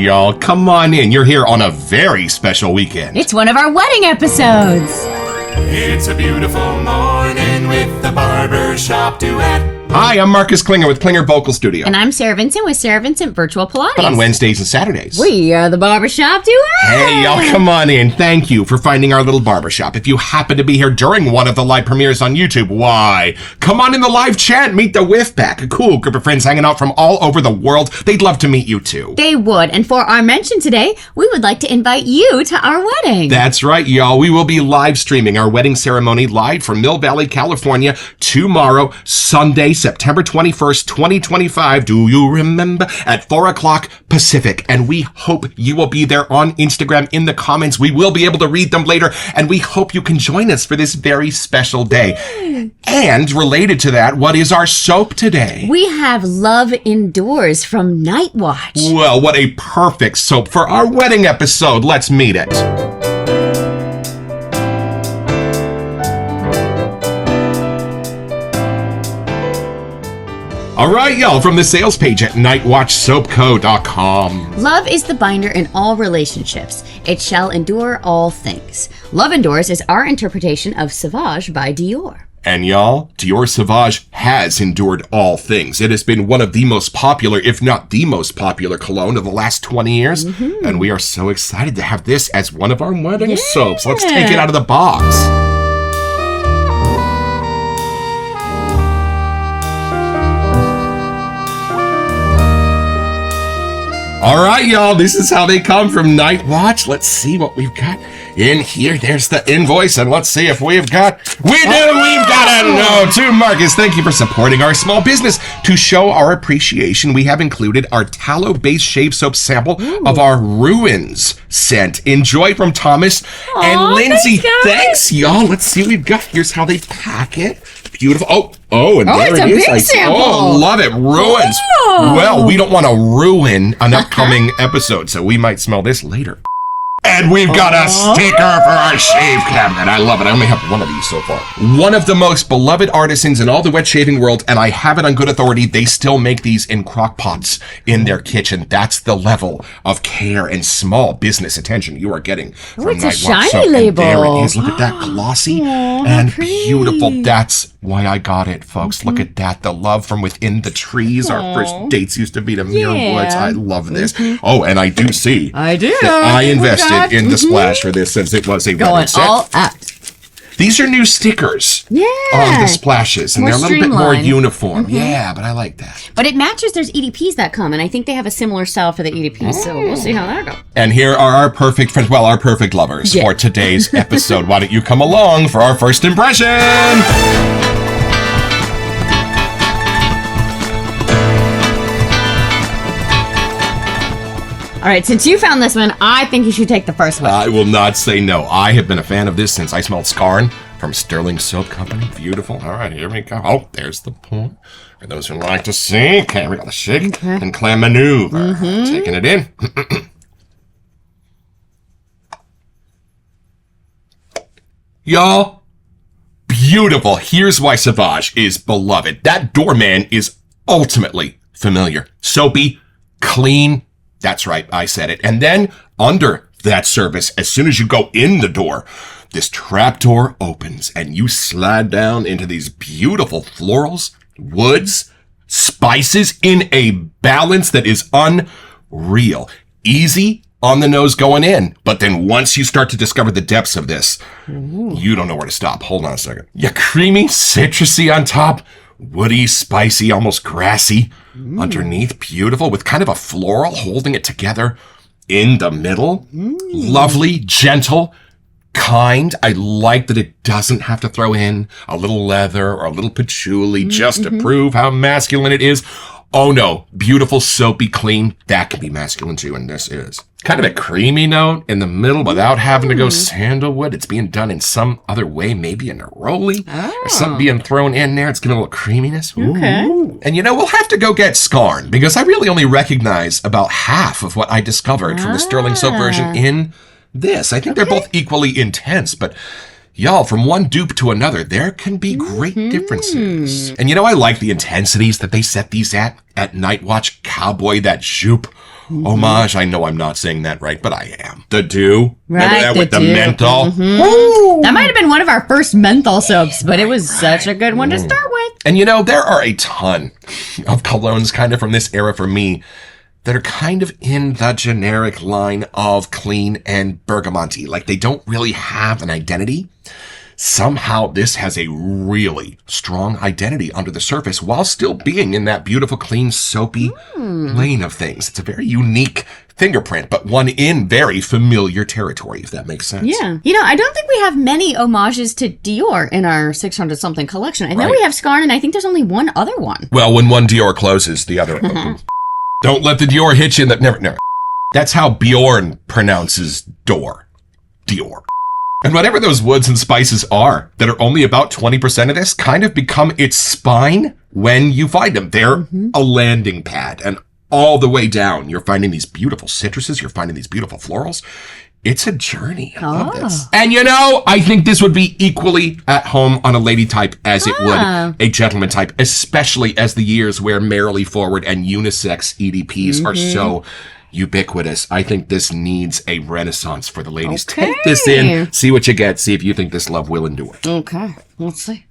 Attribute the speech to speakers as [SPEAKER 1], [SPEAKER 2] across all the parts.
[SPEAKER 1] y'all. Come on in. You're here on a very special weekend.
[SPEAKER 2] It's one of our wedding episodes.
[SPEAKER 3] It's a beautiful morning with the Barbershop Duet.
[SPEAKER 1] Hi, I'm Marcus Klinger with Klinger Vocal Studio.
[SPEAKER 2] And I'm Sarah Vincent with Sarah Vincent Virtual Pilates.
[SPEAKER 1] But on Wednesdays and Saturdays.
[SPEAKER 2] We are the Barbershop Duet.
[SPEAKER 1] Hey, y'all, come on in. Thank you for finding our little barbershop. If you happen to be here during one of the live premieres on YouTube, why? Come on in the live chat. Meet the Whiff Pack, a cool group of friends hanging out from all over the world. They'd love to meet you, too.
[SPEAKER 2] They would. And for our mention today, we would like to invite you to our wedding.
[SPEAKER 1] That's right, y'all. We will be live streaming our wedding ceremony live from Mill Valley, California, tomorrow, Sunday, September 21st, 2025. Do you remember? At 4 o'clock Pacific. And we hope you will be there on Instagram in the comments. We will be able to read them later. And we hope you can join us for this very special day. And related to that, what is our soap today?
[SPEAKER 2] We have Love Indoors from Night Watch.
[SPEAKER 1] Well, what a perfect soap for our wedding episode. Let's meet it. All right, y'all, from the sales page at nightwatchsoapco.com.
[SPEAKER 2] Love is the binder in all relationships. It shall endure all things. Love Indoors is our interpretation of Sauvage by Dior.
[SPEAKER 1] And y'all, Dior Sauvage has endured all things. It has been one of the most popular, if not the most popular cologne of the last 20 years. And we are so excited to have this as one of our wedding soaps. Let's take it out of the box. All right, y'all, this is how they come from Night Watch. Let's see what we've got in here. There's the invoice, and let's see if we've got... We've got a note to Marcus. Thank you for supporting our small business. To show our appreciation, we have included our tallow-based shave soap sample of our Ruins scent. Enjoy from Thomas and Lindsay. Thanks, y'all. Let's see what we've got. Here's how they pack it. Beautiful. Oh, and there
[SPEAKER 2] it's
[SPEAKER 1] it
[SPEAKER 2] a
[SPEAKER 1] is.
[SPEAKER 2] big sample.
[SPEAKER 1] Oh, love it. Ruins.
[SPEAKER 2] Whoa.
[SPEAKER 1] Well, we don't want to ruin an upcoming episode, so we might smell this later. And we've got a sticker for our shave cabinet. I love it. I only have one of these so far. One of the most beloved artisans in all the wet shaving world, and I have it on good authority, they still make these in crock pots in their kitchen. That's the level of care and small business attention you are getting from
[SPEAKER 2] it's a
[SPEAKER 1] Night Watch.
[SPEAKER 2] shiny label.
[SPEAKER 1] And there it is. Look at that, glossy and beautiful. That's why I got it, folks. Look at that. The love from within the trees. Our first dates used to be to Muir Woods. I love this. Oh, and I do see that I invested in the splash for this since it was a
[SPEAKER 2] Going
[SPEAKER 1] set.
[SPEAKER 2] all out.
[SPEAKER 1] These are new stickers on the splashes, and
[SPEAKER 2] More
[SPEAKER 1] they're a little bit more
[SPEAKER 2] streamlined.
[SPEAKER 1] uniform. Yeah, but I like that.
[SPEAKER 2] But it matches. There's EDPs that come, and I think they have a similar style for the EDPs, so we'll see how that goes.
[SPEAKER 1] And here are our perfect friends, well, our perfect lovers for today's episode. Why don't you come along for our first impression?
[SPEAKER 2] All right, since you found this one, I think you should take the first one.
[SPEAKER 1] I will not say no. I have been a fan of this since I smelled Scarn from Sterling Soap Company. Beautiful. All right, here we go. Oh, there's the point. For those who like to see, okay, we got the shake and clam maneuver. Taking it in. Y'all, beautiful. Here's why Sauvage is beloved. That doorman is ultimately familiar. Soapy, clean. That's right, I said it. And then under that service, as soon as you go in the door, this trap door opens and you slide down into these beautiful florals, woods, spices in a balance that is unreal. Easy on the nose going in, but then once you start to discover the depths of this, you don't know where to stop. Hold on a second. Yeah, creamy, citrusy on top, woody, spicy, almost grassy underneath. Beautiful, with kind of a floral holding it together in the middle. Lovely, gentle, kind. I like that it doesn't have to throw in a little leather or a little patchouli just to prove how masculine it is. Oh no, beautiful, soapy, clean. That can be masculine too, and this is. Kind of a creamy note in the middle without having to go sandalwood. It's being done in some other way, maybe a neroli or something being thrown in there. It's giving a little creaminess.
[SPEAKER 2] Okay.
[SPEAKER 1] Ooh. And you know, we'll have to go get Scarn because I really only recognize about half of what I discovered from the Sterling Soap version in this. I think they're both equally intense, but y'all, from one dupe to another, there can be great differences. And you know, I like the intensities that they set these at Night Watch. Cowboy, that jupe. homage. I know I'm not saying that right, but I am. The Dew.
[SPEAKER 2] Right,
[SPEAKER 1] Remember that with the
[SPEAKER 2] Dew.
[SPEAKER 1] menthol?
[SPEAKER 2] That might have been one of our first menthol soaps, but it was such a good one to start with.
[SPEAKER 1] And there are a ton of colognes kind of from this era for me that are kind of in the generic line of clean and bergamonte. Like they don't really have an identity. Somehow this has a really strong identity under the surface while still being in that beautiful, clean, soapy lane of things. It's a very unique fingerprint, but one in very familiar territory, if that makes sense.
[SPEAKER 2] Yeah. I don't think we have many homages to Dior in our 600-something collection. I know we have Scarn, and I think there's only one other one.
[SPEAKER 1] Well, when one Dior closes, the other opens. Don't let the Dior hit you in the... Never. That's how Bjorn pronounces door. Dior. And whatever those woods and spices are that are only about 20% of this kind of become its spine when you find them. They're a landing pad. And all the way down, you're finding these beautiful citruses. You're finding these beautiful florals. It's a journey. I love this. And I think this would be equally at home on a lady type as it would a gentleman type, especially as the years where merrily forward and unisex EDPs are so ubiquitous. I think this needs a renaissance for the ladies.
[SPEAKER 2] Okay.
[SPEAKER 1] Take this in, see what you get, see if you think this love will endure.
[SPEAKER 2] Okay, let's see.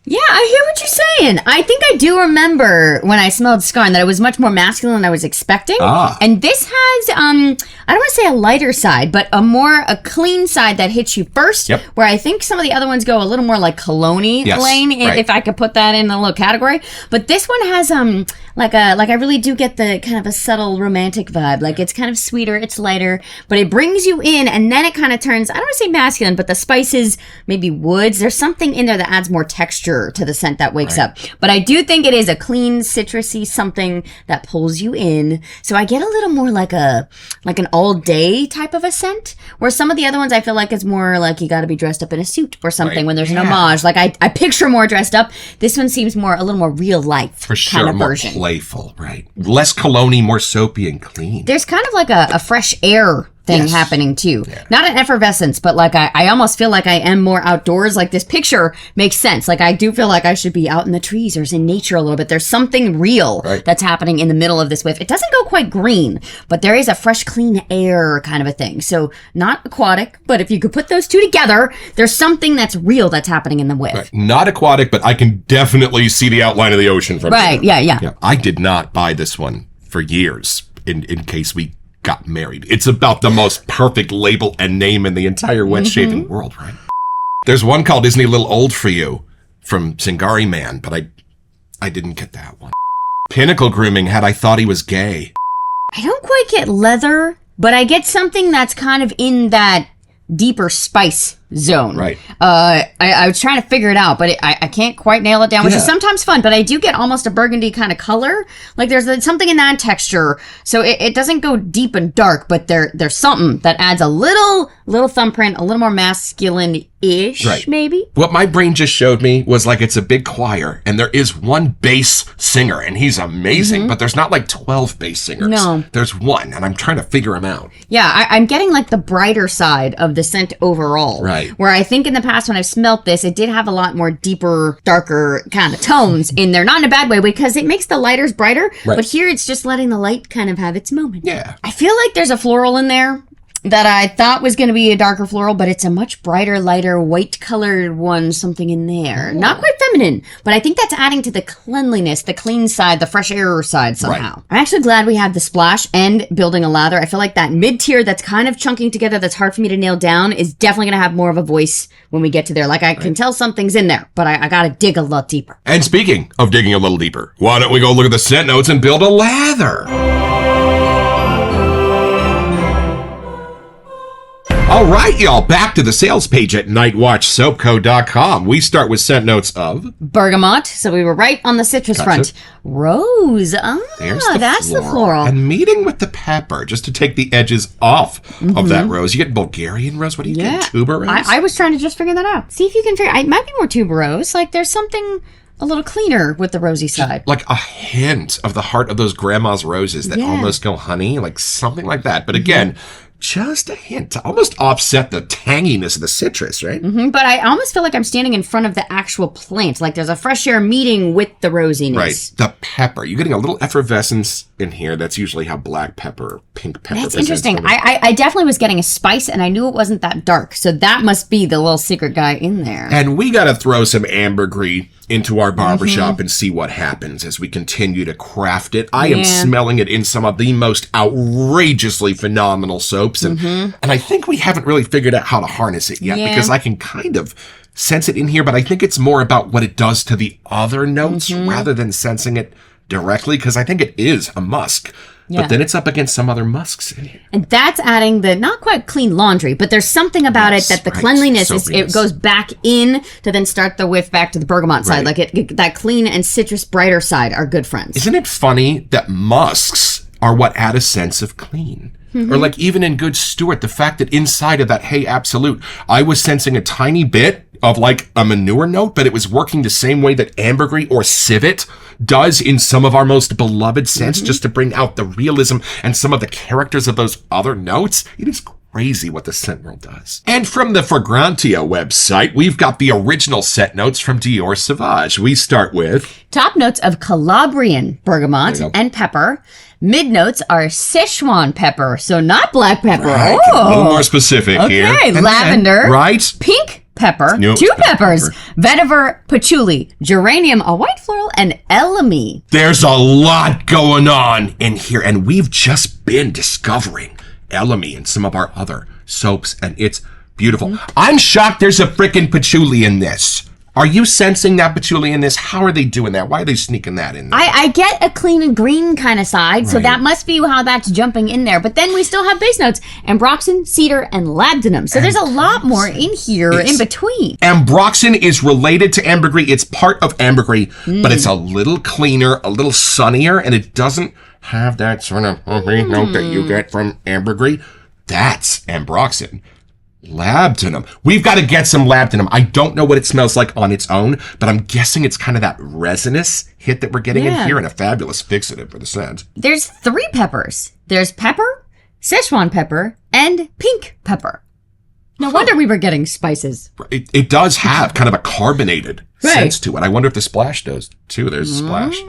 [SPEAKER 2] Yeah, I hear what you're saying. I think I do remember when I smelled Scarn that it was much more masculine than I was expecting. And this has, I don't want to say a lighter side, but a clean side that hits you first.
[SPEAKER 1] Yep.
[SPEAKER 2] Where I think some of the other ones go a little more like cologne-y lane, if I could put that in a little category. But this one has, like I really do get the kind of a subtle romantic vibe. Like it's kind of sweeter, it's lighter, but it brings you in, and then it kind of turns, I don't want to say masculine, but the spices, maybe woods, there's something in there that adds more texture to the scent that wakes up. But I do think it is a clean, citrusy something that pulls you in. So I get a little more like an all day type of a scent, where some of the other ones I feel like it's more like you got to be dressed up in a suit or something when there's an homage. Like I picture more dressed up. This one seems a little more real life
[SPEAKER 1] For sure,
[SPEAKER 2] kind of
[SPEAKER 1] more
[SPEAKER 2] version.
[SPEAKER 1] playful, right? Less cologne-y, more soapy and clean.
[SPEAKER 2] There's kind of like a fresh air thing happening too. Not an effervescence, but like I almost feel like I am more outdoors. Like this picture makes sense. Like I do feel like I should be out in the trees or in nature a little bit. There's something real that's happening in the middle of this whiff. It doesn't go quite green, but there is a fresh, clean air kind of a thing. So not aquatic, but if you could put those two together, there's something that's real that's happening in the whiff.
[SPEAKER 1] Right. Not aquatic, but I can definitely see the outline of the ocean from here.
[SPEAKER 2] Yeah.
[SPEAKER 1] I did not buy this one for years in case we got married. It's about the most perfect label and name in the entire wet shaving world, right? There's one called Isn't He a Little Old for You from Singari Man, but I didn't get that one. Pinnacle Grooming had I Thought He Was Gay.
[SPEAKER 2] I don't quite get leather, but I get something that's kind of in that deeper spice zone.
[SPEAKER 1] Right.
[SPEAKER 2] I was trying to figure it out, but I can't quite nail it down, which is sometimes fun, but I do get almost a burgundy kind of color. Like there's something in that texture. So it doesn't go deep and dark, but there's something that adds a little thumbprint, a little more masculine-ish, maybe.
[SPEAKER 1] What my brain just showed me was like it's a big choir and there is one bass singer and he's amazing, but there's not like 12 bass singers.
[SPEAKER 2] No.
[SPEAKER 1] There's one and I'm trying to figure him out.
[SPEAKER 2] Yeah, I'm getting like the brighter side of the scent overall.
[SPEAKER 1] Right.
[SPEAKER 2] Where I think in the past when I've smelt this, it did have a lot more deeper, darker kind of tones in there. Not in a bad way, because it makes the lighters brighter.
[SPEAKER 1] Right.
[SPEAKER 2] But here it's just letting the light kind of have its moment.
[SPEAKER 1] Yeah.
[SPEAKER 2] I feel like there's a floral in there that I thought was going to be a darker floral, but it's a much brighter, lighter, white-colored one, something in there. Not quite feminine, but I think that's adding to the cleanliness, the clean side, the fresh air side somehow.
[SPEAKER 1] Right.
[SPEAKER 2] I'm actually glad we have the splash and building a lather. I feel like that mid-tier that's kind of chunking together that's hard for me to nail down is definitely going to have more of a voice when we get to there. Like, I can tell something's in there, but I got to dig a lot deeper.
[SPEAKER 1] And speaking of digging a little deeper, why don't we go look at the scent notes and build a lather? All right, y'all, back to the sales page at nightwatchsoapco.com. We start with scent notes of
[SPEAKER 2] bergamot, so we were right on the citrus front. Rose, that's the floral.
[SPEAKER 1] And meeting with the pepper, just to take the edges off of that rose. You get Bulgarian rose, what do you get, tuberose?
[SPEAKER 2] I was trying to just figure that out. See if you can figure, it might be more tuberose, like there's something a little cleaner with the rosy side.
[SPEAKER 1] Like a hint of the heart of those grandma's roses that almost go honey, like something like that. But again, just a hint to almost offset the tanginess of the citrus, right?
[SPEAKER 2] Mm-hmm, but I almost feel like I'm standing in front of the actual plant. Like there's a fresh air meeting with the rosiness.
[SPEAKER 1] Right. The pepper. You're getting a little effervescence in here. That's usually how black pepper or pink pepper.
[SPEAKER 2] That's interesting. I definitely was getting a spice, and I knew it wasn't that dark. So that must be the little secret guy in there.
[SPEAKER 1] And we got to throw some ambergris into our barbershop and see what happens as we continue to craft it. I am smelling it in some of the most outrageously phenomenal soaps. And I think we haven't really figured out how to harness it yet because I can kind of sense it in here, but I think it's more about what it does to the other notes rather than sensing it directly, because I think it is a musk. Yeah. But then it's up against some other musks in here.
[SPEAKER 2] And that's adding the not quite clean laundry, but there's something about it that the cleanliness it goes back in to then start the whiff back to the bergamot side. Like that clean and citrus brighter side are good friends.
[SPEAKER 1] Isn't it funny that musks are what add a sense of clean? Or like even in Good Stewart, the fact that inside of that Hey Absolute, I was sensing a tiny bit of like a manure note, but it was working the same way that ambergris or civet does in some of our most beloved scents, just to bring out the realism and some of the characters of those other notes. It is crazy what the scent world does. And from the Fragrantia website, we've got the original scent notes from Dior Sauvage. We start with
[SPEAKER 2] top notes of Calabrian bergamot and pepper. Mid notes are Sichuan pepper, so not black pepper.
[SPEAKER 1] Right. A little more specific here.
[SPEAKER 2] Okay, lavender.
[SPEAKER 1] Right.
[SPEAKER 2] Pink pepper. Nope, two peppers. Vetiver, patchouli, geranium, a white floral, and elemi.
[SPEAKER 1] There's a lot going on in here, and we've just been discovering elemi in some of our other soaps, and it's beautiful. I'm shocked there's a frickin' patchouli in this. Are you sensing that patchouli in this? How are they doing that? Why are they sneaking that in there?
[SPEAKER 2] I get a clean and green kind of side, so that must be how that's jumping in there. But then we still have base notes, ambroxan, cedar, and labdanum. So there's a lot more in here in between.
[SPEAKER 1] Ambroxan is related to ambergris. It's part of ambergris, but it's a little cleaner, a little sunnier, and it doesn't have that sort of note that you get from ambergris. That's ambroxan. Labdanum. We've got to get some labdanum. I don't know what it smells like on its own, but I'm guessing it's kind of that resinous hit that we're getting in here, and a fabulous fixative for the scent.
[SPEAKER 2] There's 3 peppers. There's pepper, Sichuan pepper, and pink pepper. No wonder we were getting spices.
[SPEAKER 1] It does have kind of a carbonated sense to it. I wonder if the splash does too. There's a splash.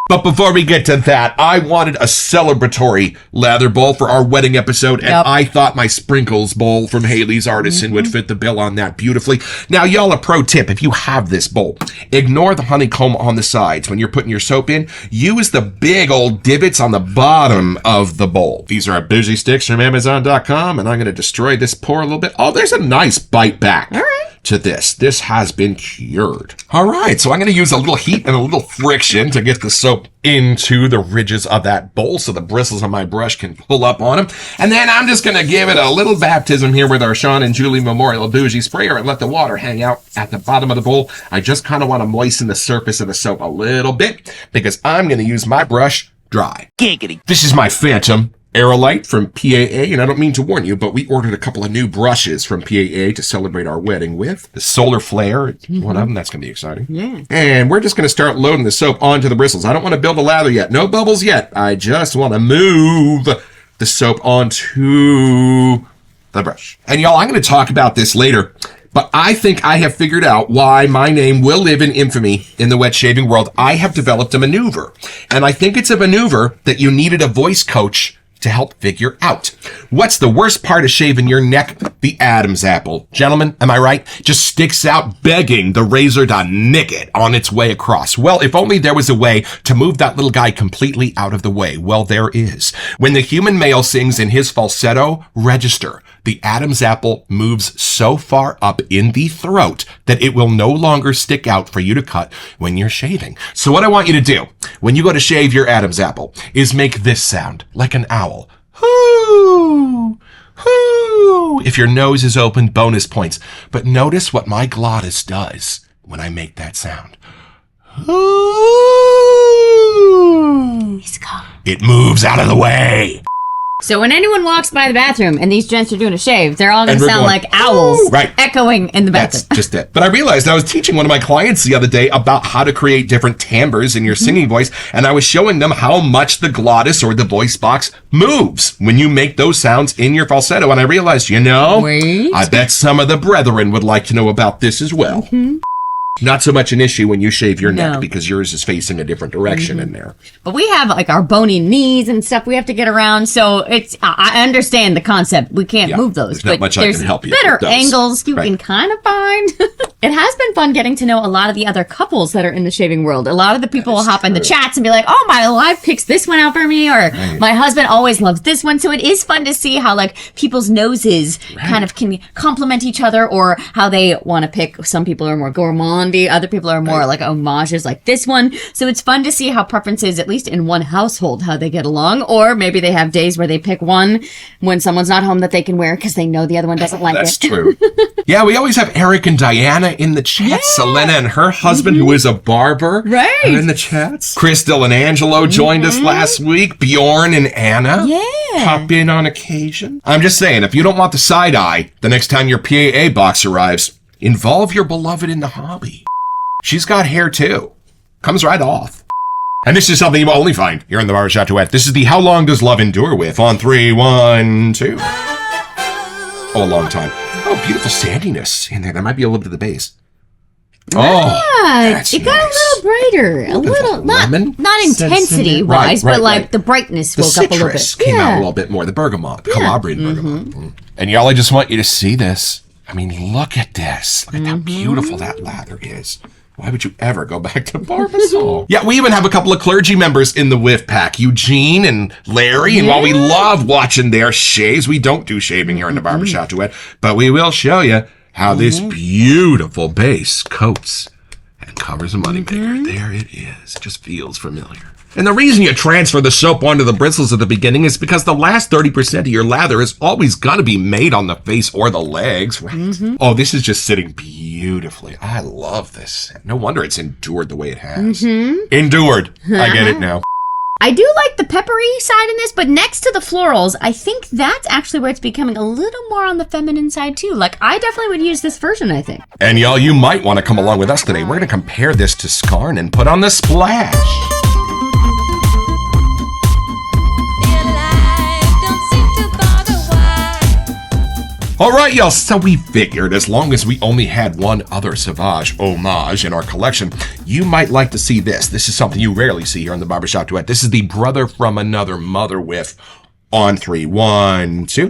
[SPEAKER 1] But before we get to that, I wanted a celebratory lather bowl for our wedding episode, and I thought my sprinkles bowl from Haley's Artisan would fit the bill on that beautifully. Now, y'all, a pro tip, if you have this bowl, ignore the honeycomb on the sides. When you're putting your soap in, use the big old divots on the bottom of the bowl. These are our bougie sticks from Amazon.com, and I'm going to destroy this pour a little bit. Oh, there's a nice bite back. All right. To this. This has been cured. All right, so I'm going to use a little heat and a little friction to get the soap into the ridges of that bowl so the bristles on my brush can pull up on them. And then I'm just going to give it a little baptism here with our Sean and Julie Memorial Bougie Sprayer and let the water hang out at the bottom of the bowl. I just kind of want to moisten the surface of the soap a little bit because I'm going to use my brush dry. Giggity. This is my Phantom Aerolite from PAA, and I don't mean to warn you, but we ordered a couple of new brushes from PAA to celebrate our wedding with. The Solar Flare, one of them, that's going to be exciting. Yeah. And we're just going to start loading the soap onto the bristles. I don't want to build a lather yet. No bubbles yet. I just want to move the soap onto the brush. And y'all, I'm going to talk about this later, but I think I have figured out why my name will live in infamy in the wet shaving world. I have developed a maneuver, and I think it's a maneuver that you needed a voice coach to help figure out. What's the worst part of shaving your neck? The Adam's apple. Gentlemen, am I right? Just sticks out begging the razor to nick it on its way across. Well, if only there was a way to move that little guy completely out of the way. Well, there is. When the human male sings in his falsetto register, the Adam's apple moves so far up in the throat that it will no longer stick out for you to cut when you're shaving. So what I want you to do when you go to shave your Adam's apple is make this sound like an owl. Hoo! Hoo! If your nose is open, bonus points. But notice what my glottis does when I make that sound. Hoo!
[SPEAKER 2] He's gone.
[SPEAKER 1] It moves out of the way.
[SPEAKER 2] So when anyone walks by the bathroom and these gents are doing a shave, they're all going to sound like owls echoing in the bathroom.
[SPEAKER 1] That's just it. But I realized I was teaching one of my clients the other day about how to create different timbres in your singing voice, and I was showing them how much the glottis or the voice box moves when you make those sounds in your falsetto. And I realized, I bet some of the brethren would like to know about this as well. Not so much an issue when you shave your neck because yours is facing a different direction in there.
[SPEAKER 2] But we have like our bony knees and stuff we have to get around. So I understand the concept. We can't move those.
[SPEAKER 1] There's not much I can help you.
[SPEAKER 2] Better angles you can kind of find. It has been fun getting to know a lot of the other couples that are in the shaving world. A lot of the people will hop in the chats and be like, oh, my wife picks this one out for me, or my husband always loves this one. So it is fun to see how like people's noses kind of can complement each other, or how they want to pick. Some people are more gourmand. Other people are more like homages like this one. So it's fun to see how preferences, at least in one household, how they get along. Or maybe they have days where they pick one when someone's not home that they can wear because they know the other one doesn't like
[SPEAKER 1] That's
[SPEAKER 2] it.
[SPEAKER 1] True. Yeah, we always have Eric and Diana in the chat. Selena and her husband, who is a barber, are in the chats. Crystal and Angelo joined us last week. Bjorn and Anna pop in on occasion. I'm just saying, if you don't want the side eye the next time your PAA box arrives, involve your beloved in the hobby. She's got hair too. Comes right off. And this is something you will only find here in the Barbershop Duet. This is the How Long Does Love Endure with on 3, 1, 2. Oh, a long time. Oh, beautiful sandiness in there. That might be a little bit of the bass.
[SPEAKER 2] That's it got a little brighter. A little, not intensity-wise, but like the brightness woke up a little bit.
[SPEAKER 1] The citrus came out a little bit more. The bergamot, the Calabrian bergamot. And y'all, I just want you to see this. I mean, look at this. Look at how beautiful that lather is. Why would you ever go back to Barbasol? Yeah, we even have a couple of clergy members in the whiff pack, Eugene and Larry. And while we love watching their shaves, we don't do shaving here in the Barbershop Duet, but we will show you how this beautiful base coats and covers a moneymaker. There it is. It just feels familiar. And the reason you transfer the soap onto the bristles at the beginning is because the last 30% of your lather is always going to be made on the face or the legs, right? Oh, this is just sitting beautifully. I love this. No wonder it's endured the way it has. Endured. I get it now.
[SPEAKER 2] I do like the peppery side in this, but next to the florals, I think that's actually where it's becoming a little more on the feminine side too. Like, I definitely would use this version, I think.
[SPEAKER 1] And y'all, you might want to come along with us today. We're going to compare this to Skarn and put on the splash. All right, y'all, so we figured as long as we only had one other Sauvage homage in our collection, you might like to see this. This is something you rarely see here on the Barbershop Duet. This is the Brother from Another Mother with on 3, 1, 2.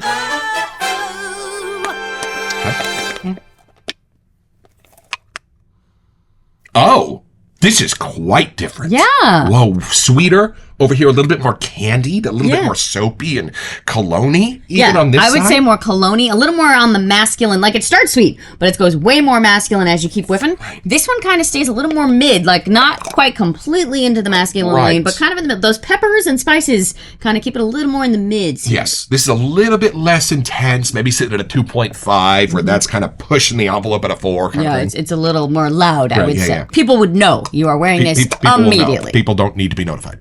[SPEAKER 1] Oh, this is quite different.
[SPEAKER 2] Yeah.
[SPEAKER 1] Whoa, sweeter. Over here, a little bit more candied, a little bit more soapy and cologne-y, even on this side.
[SPEAKER 2] I would say more cologne-y, a little more on the masculine. Like, it starts sweet, but it goes way more masculine as you keep whiffing. Right. This one kind of stays a little more mid, like not quite completely into the masculine lane, but kind of in the middle. Those peppers and spices kind of keep it a little more in the mids.
[SPEAKER 1] Yes, this is a little bit less intense, maybe sitting at a 2.5, where that's kind of pushing the envelope at a 4. Kind of thing.
[SPEAKER 2] It's a little more loud, I would say. Yeah. People would know you are wearing this immediately.
[SPEAKER 1] People don't need to be notified.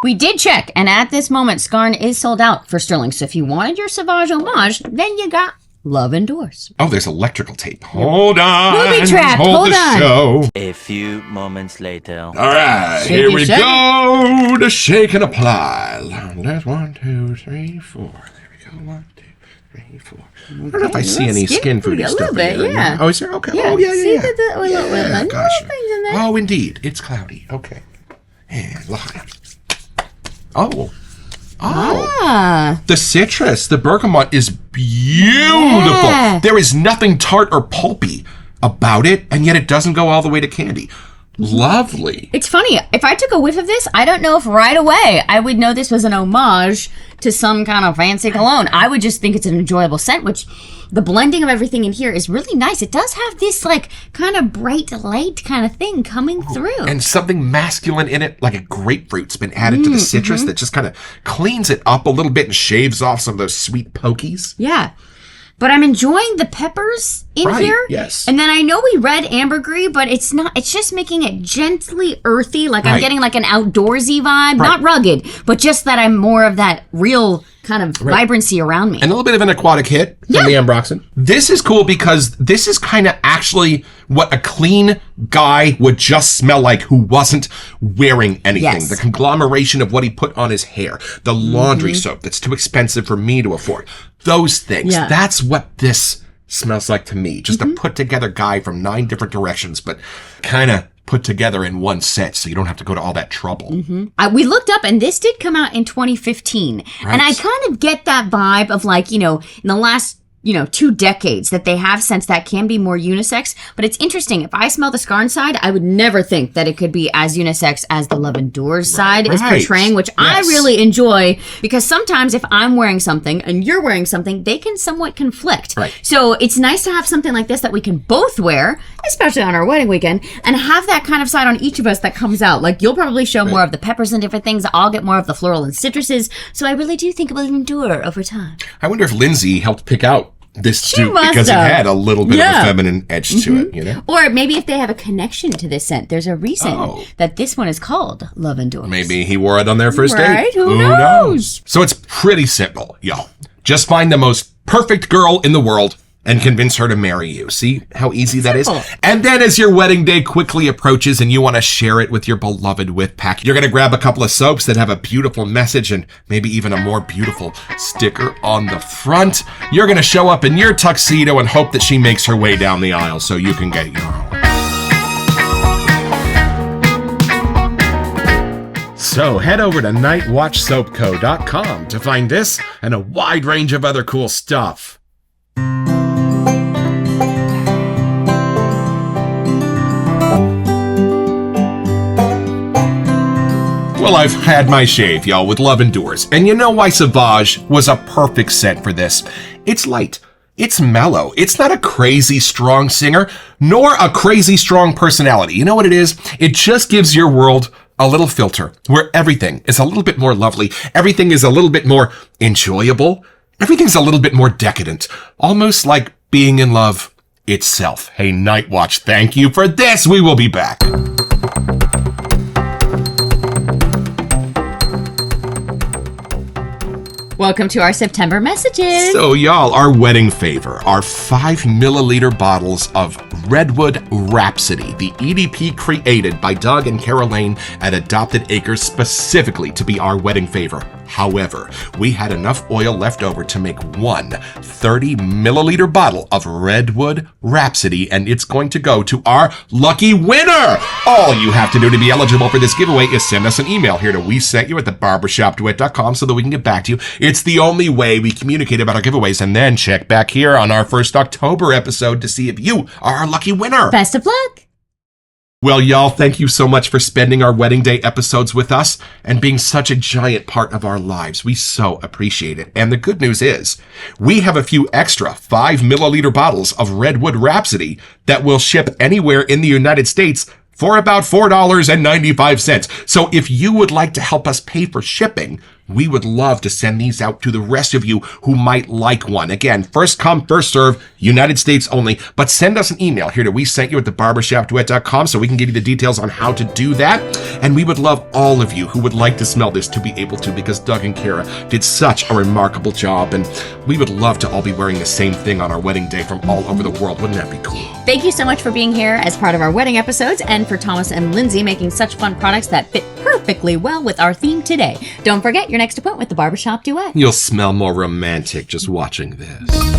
[SPEAKER 2] We did check, and at this moment, Skarn is sold out for Sterling. So if you wanted your Sauvage homage, then you got Love Endures.
[SPEAKER 1] Oh, there's electrical tape. Hold on.
[SPEAKER 2] Booby trapped. Hold on.
[SPEAKER 4] Show. A few moments later.
[SPEAKER 1] All right, here we go. To shake and apply. There's 1, 2, 3, 4. There we go. 1, 2, 3, 4. I don't know if I see any skin foodie stuff. A little bit, yeah. Oh, is there? Okay.
[SPEAKER 2] Yeah.
[SPEAKER 1] Oh, yeah.
[SPEAKER 2] See the
[SPEAKER 1] Gotcha.
[SPEAKER 2] things in there.
[SPEAKER 1] Oh, indeed. It's cloudy. Okay. And look at it. Oh. The citrus, the bergamot is beautiful. Yeah. There is nothing tart or pulpy about it, and yet it doesn't go all the way to candy. Lovely.
[SPEAKER 2] It's funny. If I took a whiff of this, I don't know if right away I would know this was an homage to some kind of fancy cologne. I would just think it's an enjoyable scent, which the blending of everything in here is really nice. It does have this like kind of bright light kind of thing coming through.
[SPEAKER 1] And something masculine in it, like a grapefruit's been added to the citrus that just kind of cleans it up a little bit and shaves off some of those sweet pokies.
[SPEAKER 2] Yeah. but I'm enjoying the peppers in here.
[SPEAKER 1] Yes.
[SPEAKER 2] And then I know we read ambergris, but it's just making it gently earthy. Like I'm getting like an outdoorsy vibe, not rugged, but just that I'm more of that real kind of vibrancy around me.
[SPEAKER 1] And a little bit of an aquatic hit from the ambroxan. This is cool because this is kind of actually what a clean guy would just smell like who wasn't wearing anything.
[SPEAKER 2] Yes.
[SPEAKER 1] The conglomeration of what he put on his hair, the laundry soap that's too expensive for me to afford. Those things. Yeah. That's what this smells like to me. Just a put together guy from 9 different directions, but kind of put together in one set so you don't have to go to all that trouble.
[SPEAKER 2] We looked up and this did come out in 2015. And I kind of get that vibe of like, in the last 2 decades that they have since that can be more unisex. But it's interesting. If I smell the Scarn side, I would never think that it could be as unisex as the Love Endures side is portraying, which I really enjoy because sometimes if I'm wearing something and you're wearing something, they can somewhat conflict.
[SPEAKER 1] Right.
[SPEAKER 2] So it's nice to have something like this that we can both wear, especially on our wedding weekend, and have that kind of side on each of us that comes out. Like you'll probably show more of the peppers and different things. I'll get more of the floral and citruses. So I really do think it will endure over time.
[SPEAKER 1] I wonder if Lindsay helped pick out this dupe because it had a little bit of a feminine edge to it,
[SPEAKER 2] Or maybe if they have a connection to this scent, there's a reason that this one is called Love Endures.
[SPEAKER 1] Maybe he wore it on their first
[SPEAKER 2] date.
[SPEAKER 1] Who knows? So it's pretty simple, y'all. Just find the most perfect girl in the world and convince her to marry you. See how easy that is? And then as your wedding day quickly approaches and you want to share it with your beloved whip pack, you're going to grab a couple of soaps that have a beautiful message and maybe even a more beautiful sticker on the front. You're going to show up in your tuxedo and hope that she makes her way down the aisle so you can get your own. So head over to nightwatchsoapco.com to find this and a wide range of other cool stuff. Well, I've had my shave, y'all, with Love Endures. And you know why Sauvage was a perfect scent for this. It's light. It's mellow. It's not a crazy strong singer, nor a crazy strong personality. You know what it is? It just gives your world a little filter where everything is a little bit more lovely. Everything is a little bit more enjoyable. Everything's a little bit more decadent. Almost like being in love itself. Hey, Night Watch, thank you for this. We will be back.
[SPEAKER 2] Welcome to our September messages.
[SPEAKER 1] So y'all, our wedding favor are 5 milliliter bottles of Redwood Rhapsody, the EDP created by Doug and Caroline at Adopted Acres specifically to be our wedding favor. However, we had enough oil left over to make one 30 milliliter bottle of Redwood Rhapsody, and it's going to go to our lucky winner. All you have to do to be eligible for this giveaway is send us an email here to WeSentYou@theBarbershopDuet.com so that we can get back to you. It's the only way we communicate about our giveaways, and then check back here on our first October episode to see if you are our lucky winner.
[SPEAKER 2] Best of luck.
[SPEAKER 1] Well, y'all, thank you so much for spending our wedding day episodes with us and being such a giant part of our lives. We so appreciate it. And the good news is we have a few extra 5 milliliter bottles of Redwood Rhapsody that will ship anywhere in the United States for about $4.95. So if you would like to help us pay for shipping, we would love to send these out to the rest of you who might like one. Again, first come, first serve, United States only. But send us an email here to WeSentYou@theBarbershopDuet.com so we can give you the details on how to do that. And we would love all of you who would like to smell this to be able to, because Doug and Kara did such a remarkable job. And we would love to all be wearing the same thing on our wedding day from all over the world. Wouldn't that be cool?
[SPEAKER 2] Thank you so much for being here as part of our wedding episodes, and for Thomas and Lindsay making such fun products that fit perfectly well with our theme today. Don't forget your next appointment with the Barbershop Duet.
[SPEAKER 1] You'll smell more romantic just watching this.